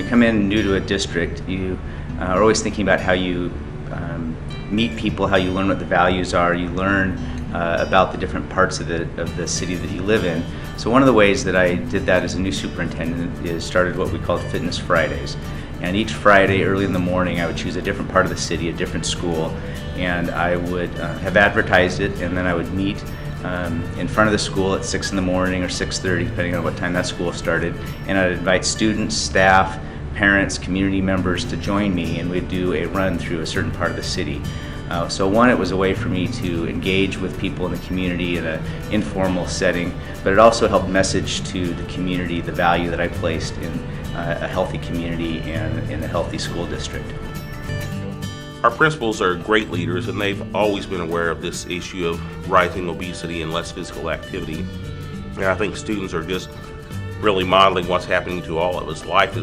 come in new to a district, you are always thinking about how you meet people, how you learn what the values are, you learn about the different parts of the city that you live in. So one of the ways that I did that as a new superintendent is started what we called Fitness Fridays. And each Friday early in the morning I would choose a different part of the city, a different school, and I would have advertised it, and then I would meet in front of the school at 6 in the morning or 6:30, depending on what time that school started, and I'd invite students, staff, parents, community members to join me, and we'd do a run through a certain part of the city. So one, it was a way for me to engage with people in the community in an informal setting, but it also helped message to the community the value that I placed in a healthy community and in a healthy school district. Our principals are great leaders, and they've always been aware of this issue of rising obesity and less physical activity. And I think students are just really modeling what's happening to all of us. Life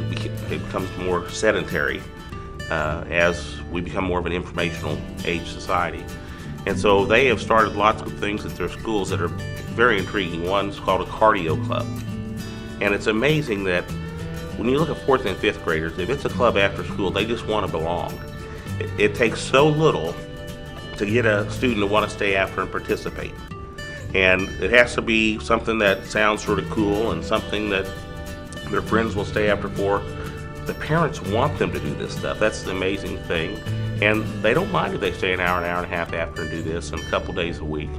becomes more sedentary as we become more of an informational age society. And so they have started lots of things at their schools that are very intriguing. One's called a cardio club. And it's amazing that when you look at 4th and 5th graders, if it's a club after school, they just want to belong. It takes so little to get a student to want to stay after and participate. And it has to be something that sounds sort of cool and something that their friends will stay after for. The parents want them to do this stuff. That's the amazing thing. And they don't mind if they stay an hour and a half after and do this and a couple days a week.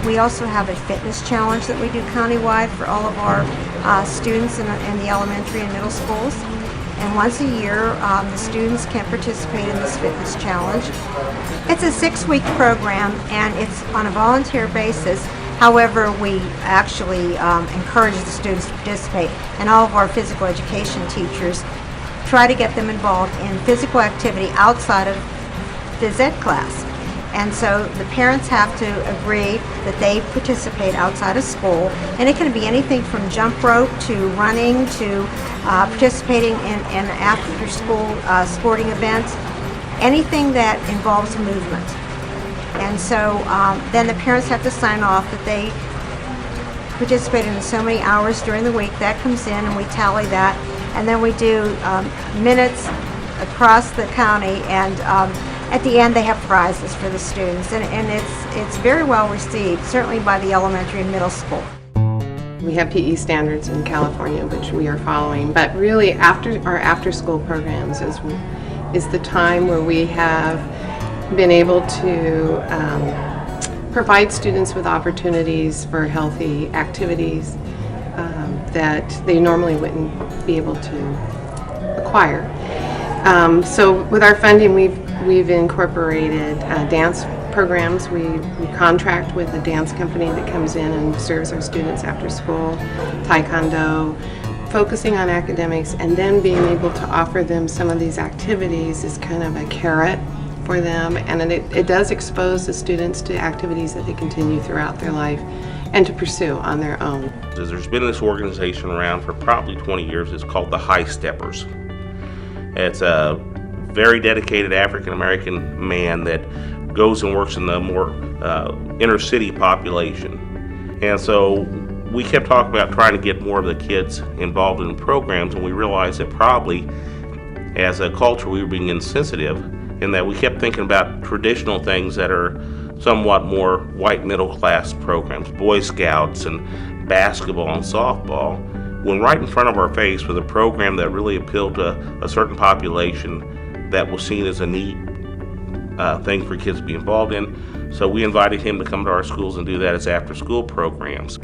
We also have a fitness challenge that we do countywide for all of our students in the elementary and middle schools. And once a year, the students can participate in this fitness challenge. It's a 6-week program, and it's on a volunteer basis. However, we actually encourage the students to participate, and all of our physical education teachers try to get them involved in physical activity outside of phys ed class. And so the parents have to agree that they participate outside of school, and it can be anything from jump rope to running to participating in after-school sporting events, anything that involves movement. And so then the parents have to sign off that they participated in so many hours during the week. That comes in, and we tally that, and then we do minutes across the county, and at the end they have prizes for the students, and it's very well received, certainly by the elementary and middle school. We have PE standards in California, which we are following, but really our after-school programs is the time where we have been able to provide students with opportunities for healthy activities that they normally wouldn't be able to acquire. So with our funding, we've incorporated dance programs. We contract with a dance company that comes in and serves our students after school, taekwondo, focusing on academics, and then being able to offer them some of these activities is kind of a carrot for them, and it does expose the students to activities that they continue throughout their life and to pursue on their own. There's been this organization around for probably 20 years. It's called the High Steppers. It's a very dedicated African American man that goes and works in the more inner city population. And so we kept talking about trying to get more of the kids involved in programs, and we realized that probably as a culture we were being insensitive in that we kept thinking about traditional things that are somewhat more white middle class programs, Boy Scouts and basketball and softball, when right in front of our face was a program that really appealed to a certain population that was seen as a neat thing for kids to be involved in. So we invited him to come to our schools and do that as after school programs.